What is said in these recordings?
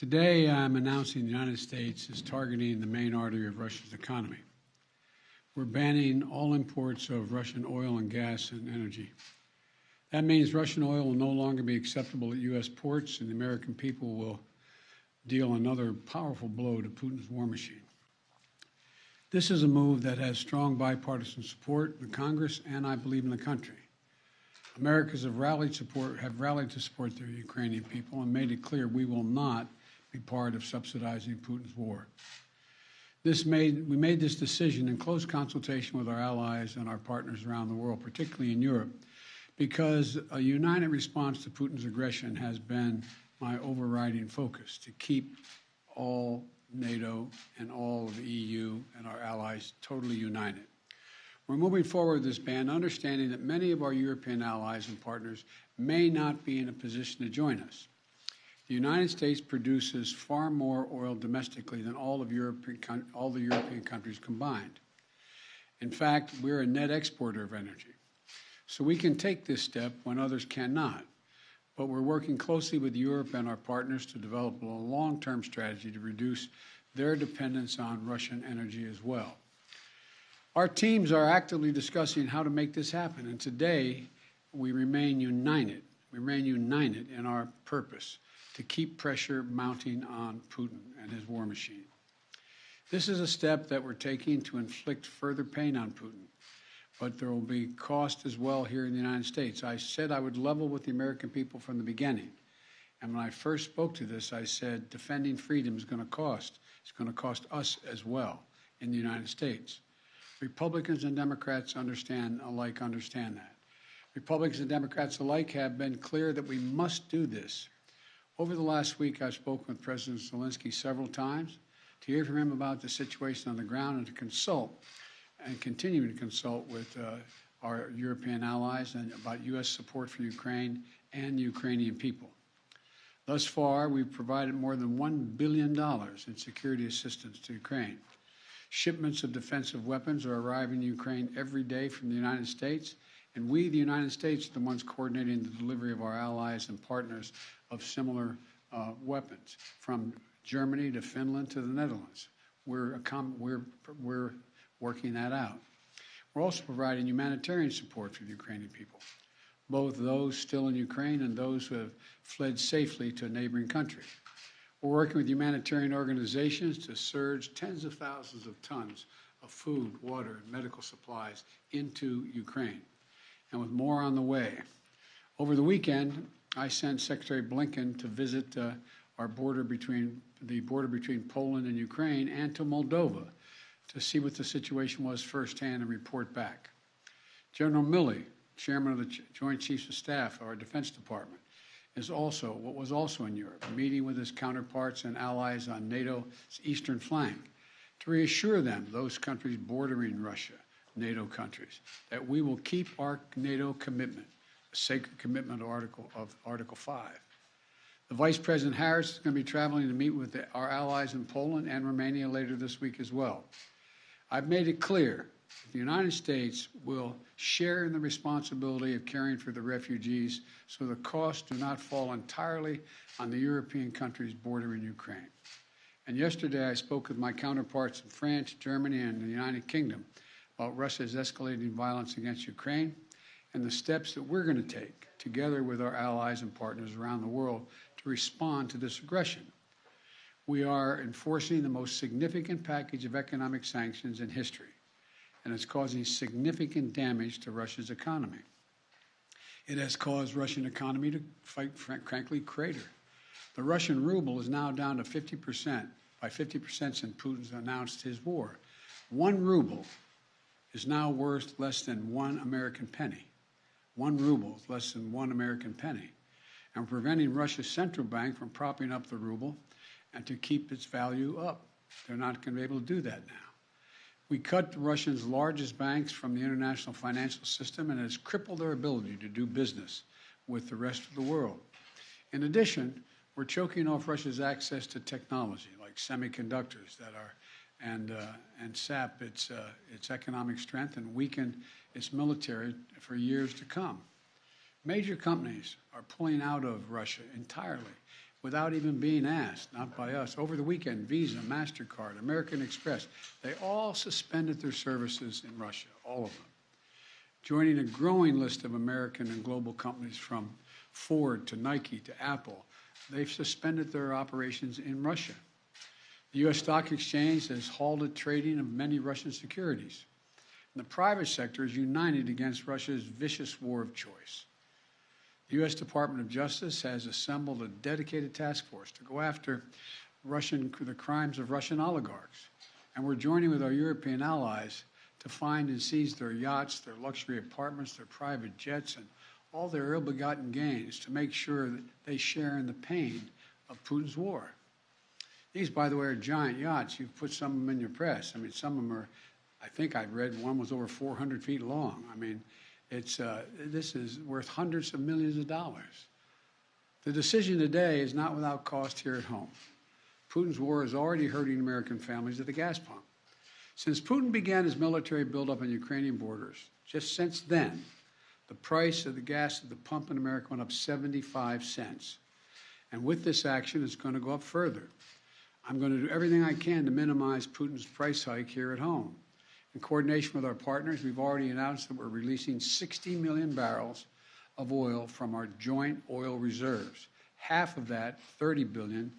Today, I'm announcing the United States is targeting the main artery of Russia's economy. We're banning all imports of Russian oil and gas and energy. That means Russian oil will no longer be acceptable at U.S. ports, and the American people will deal another powerful blow to Putin's war machine. This is a move that has strong bipartisan support in Congress and, I believe, in the country. Americans have rallied to support their Ukrainian people and made it clear we will not be part of subsidizing Putin's war. We made this decision in close consultation with our allies and our partners around the world, particularly in Europe, because a united response to Putin's aggression has been my overriding focus, to keep all NATO and all of the EU and our allies totally united. We're moving forward with this ban, understanding that many of our European allies and partners may not be in a position to join us. The United States produces far more oil domestically than all the European countries combined. In fact, we're a net exporter of energy. So we can take this step when others cannot. But we're working closely with Europe and our partners to develop a long-term strategy to reduce their dependence on Russian energy as well. Our teams are actively discussing how to make this happen, and today we remain united. We remain united in our purpose to keep pressure mounting on Putin and his war machine. This is a step that we're taking to inflict further pain on Putin, but there will be cost as well here in the United States. I said I would level with the American people from the beginning, and when I first spoke to this, I said defending freedom is going to cost. It's going to cost us as well in the United States. Republicans and Democrats understand that. Republicans and Democrats alike have been clear that we must do this. Over the last week, I've spoken with President Zelensky several times to hear from him about the situation on the ground and to consult and continue to consult with our European allies and about U.S. support for Ukraine and the Ukrainian people. Thus far, we've provided more than $1 billion in security assistance to Ukraine. Shipments of defensive weapons are arriving in Ukraine every day from the United States, and we, the United States, are the ones coordinating the delivery of our allies and partners of similar weapons, from Germany to Finland to the Netherlands. We're working that out. We're also providing humanitarian support for the Ukrainian people, both those still in Ukraine and those who have fled safely to a neighboring country. We're working with humanitarian organizations to surge tens of thousands of tons of food, water, and medical supplies into Ukraine, and with more on the way. Over the weekend, I sent Secretary Blinken to visit our border between Poland and Ukraine and to Moldova to see what the situation was firsthand and report back. General Milley, Chairman of the Joint Chiefs of Staff of our Defense Department, was also in Europe, meeting with his counterparts and allies on NATO's eastern flank to reassure them, those countries bordering Russia, NATO countries, that we will keep our NATO commitment, a sacred commitment of Article 5. The Vice President Harris is going to be traveling to meet with our allies in Poland and Romania later this week as well. I've made it clear that the United States will share in the responsibility of caring for the refugees so the costs do not fall entirely on the European countries bordering Ukraine. And yesterday I spoke with my counterparts in France, Germany, and the United Kingdom about Russia's escalating violence against Ukraine and the steps that we're going to take together with our allies and partners around the world to respond to this aggression. We are enforcing the most significant package of economic sanctions in history, and it's causing significant damage to Russia's economy. It has caused Russian economy to, frankly, crater. The Russian ruble is now down to 50%, by 50% since Putin's announced his war. 1 ruble is now worth less than 1 American penny. 1 ruble is less than 1 American penny. And preventing Russia's central bank from propping up the ruble and to keep its value up. They're not going to be able to do that now. We cut Russia's largest banks from the international financial system, and it has crippled their ability to do business with the rest of the world. In addition, we're choking off Russia's access to technology like semiconductors and sap its economic strength and weaken its military for years to come. Major companies are pulling out of Russia entirely, without even being asked, not by us. Over the weekend, Visa, MasterCard, American Express, they all suspended their services in Russia, all of them, joining a growing list of American and global companies from Ford to Nike to Apple. They've suspended their operations in Russia. The U.S. Stock Exchange has halted trading of many Russian securities. And the private sector is united against Russia's vicious war of choice. The U.S. Department of Justice has assembled a dedicated task force to go after the crimes of Russian oligarchs. And we're joining with our European allies to find and seize their yachts, their luxury apartments, their private jets, and all their ill-begotten gains to make sure that they share in the pain of Putin's war. These, by the way, are giant yachts. You've put some of them in your press. I mean, some of them are, I think I've read one was over 400 feet long. I mean, this is worth hundreds of millions of dollars. The decision today is not without cost here at home. Putin's war is already hurting American families at the gas pump. Since Putin began his military buildup on Ukrainian borders, just since then, the price of the gas at the pump in America went up 75 cents. And with this action, it's going to go up further. I'm going to do everything I can to minimize Putin's price hike here at home. In coordination with our partners, we've already announced that we're releasing 60 million barrels of oil from our joint oil reserves. Half of that, 30 million,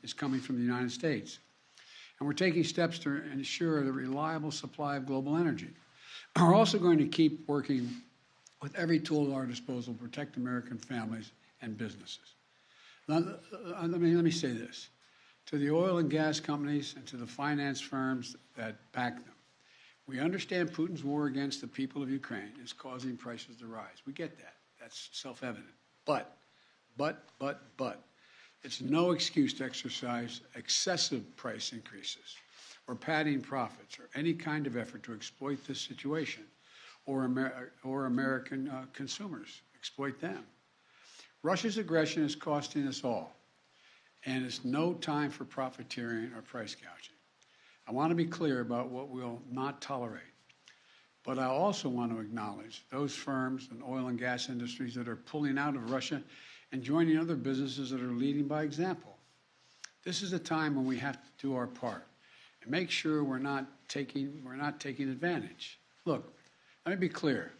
is coming from the United States. And we're taking steps to ensure the reliable supply of global energy. We're also going to keep working with every tool at our disposal to protect American families and businesses. Now, let me say this. To the oil and gas companies and to the finance firms that back them, we understand Putin's war against the people of Ukraine is causing prices to rise. We get that. That's self-evident. But, it's no excuse to exercise excessive price increases or padding profits or any kind of effort to exploit this situation or American consumers, exploit them. Russia's aggression is costing us all, and it's no time for profiteering or price gouging. I want to be clear about what we'll not tolerate, but I also want to acknowledge those firms and oil and gas industries that are pulling out of Russia and joining other businesses that are leading by example. This is a time when we have to do our part and make sure we're not taking advantage. Look, let me be clear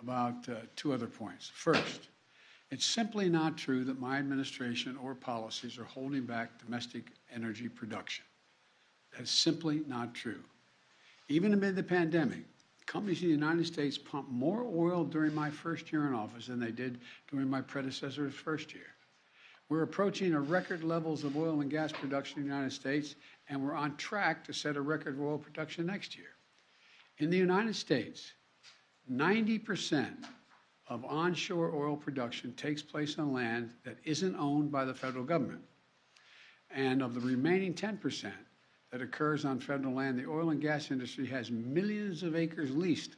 about two other points. First, it's simply not true that my administration or policies are holding back domestic energy production. That's simply not true. Even amid the pandemic, companies in the United States pumped more oil during my first year in office than they did during my predecessor's first year. We're approaching a record levels of oil and gas production in the United States, and we're on track to set a record of oil production next year. In the United States, 90% of onshore oil production takes place on land that isn't owned by the federal government. And of the remaining 10% that occurs on federal land, the oil and gas industry has millions of acres leased.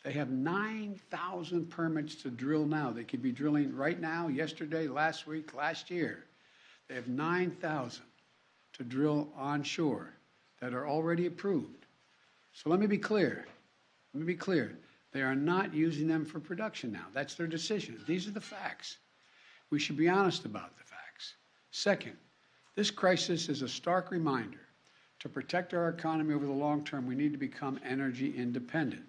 They have 9,000 permits to drill now. They could be drilling right now, yesterday, last week, last year. They have 9,000 to drill onshore that are already approved. So let me be clear. They are not using them for production now. That's their decision. These are the facts. We should be honest about the facts. Second, this crisis is a stark reminder to protect our economy over the long term, we need to become energy independent.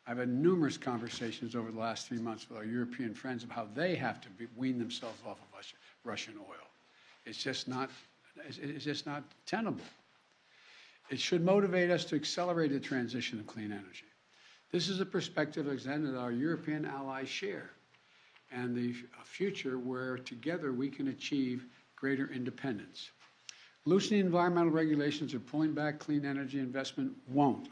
I've had numerous conversations over the last 3 months with our European friends of how they have to wean themselves off of Russian oil. It's just not tenable. It should motivate us to accelerate the transition of clean energy. This is a perspective that our European allies share, and the future where together we can achieve greater independence. Loosening environmental regulations or pulling back clean energy investment will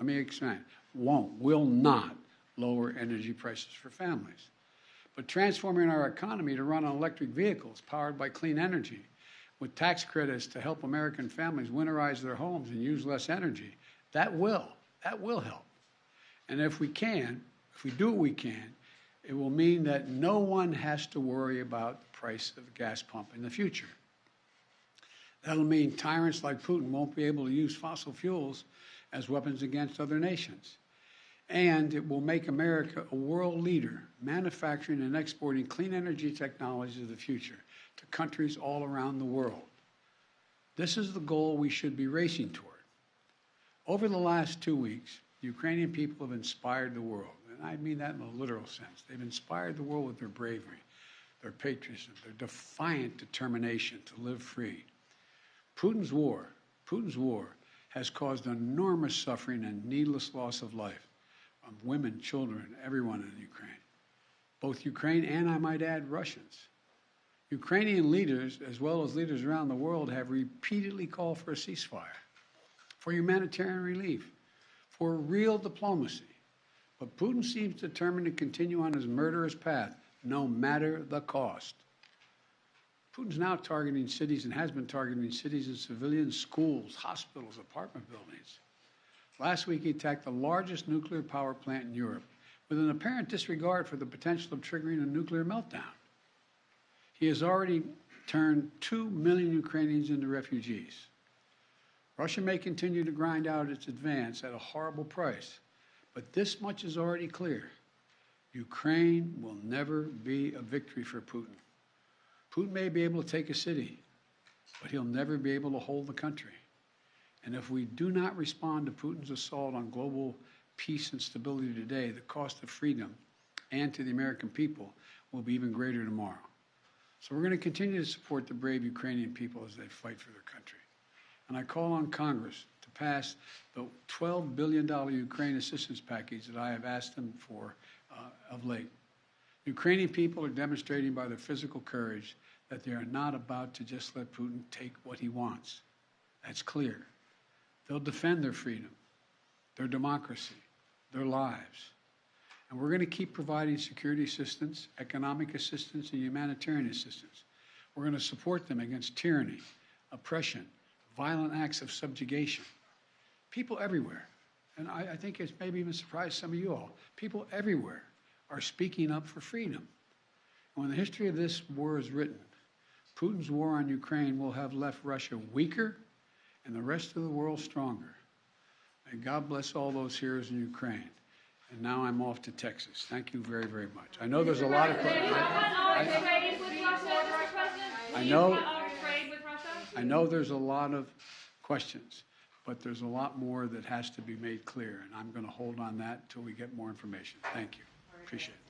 not lower energy prices for families. But transforming our economy to run on electric vehicles powered by clean energy with tax credits to help American families winterize their homes and use less energy, that will help. And if we do what we can, it will mean that no one has to worry about the price of the gas pump in the future. That'll mean tyrants like Putin won't be able to use fossil fuels as weapons against other nations. And it will make America a world leader, manufacturing and exporting clean energy technologies of the future. to countries all around the world. This is the goal we should be racing toward. Over the last 2 weeks, Ukrainian people have inspired the world, and I mean that in a literal sense. They've inspired the world with their bravery, their patriotism, their defiant determination to live free. Putin's war has caused enormous suffering and needless loss of life of women, children, everyone in Ukraine. Both Ukraine and, I might add, Russians. Ukrainian leaders, as well as leaders around the world, have repeatedly called for a ceasefire, for humanitarian relief, for real diplomacy. But Putin seems determined to continue on his murderous path, no matter the cost. Putin's now targeting cities and has been targeting cities and civilians, schools, hospitals, apartment buildings. Last week, he attacked the largest nuclear power plant in Europe with an apparent disregard for the potential of triggering a nuclear meltdown. He has already turned 2 million Ukrainians into refugees. Russia may continue to grind out its advance at a horrible price, but this much is already clear. Ukraine will never be a victory for Putin. Putin may be able to take a city, but he'll never be able to hold the country. And if we do not respond to Putin's assault on global peace and stability today, the cost of freedom and to the American people will be even greater tomorrow. So we're going to continue to support the brave Ukrainian people as they fight for their country. And I call on Congress to pass the $12 billion Ukraine assistance package that I have asked them for of late. Ukrainian people are demonstrating by their physical courage that they are not about to just let Putin take what he wants. That's clear. They'll defend their freedom, their democracy, their lives. And we're going to keep providing security assistance, economic assistance, and humanitarian assistance. We're going to support them against tyranny, oppression, violent acts of subjugation. People everywhere, and I think it's maybe even surprised some of you all, people everywhere are speaking up for freedom. And when the history of this war is written, Putin's war on Ukraine will have left Russia weaker and the rest of the world stronger. May God bless all those heroes in Ukraine. And now I'm off to Texas. Thank you very, very much. I know there's a lot of questions. I know there's a lot of questions, but there's a lot more that has to be made clear, and I'm going to hold on that until we get more information. Thank you. Appreciate it.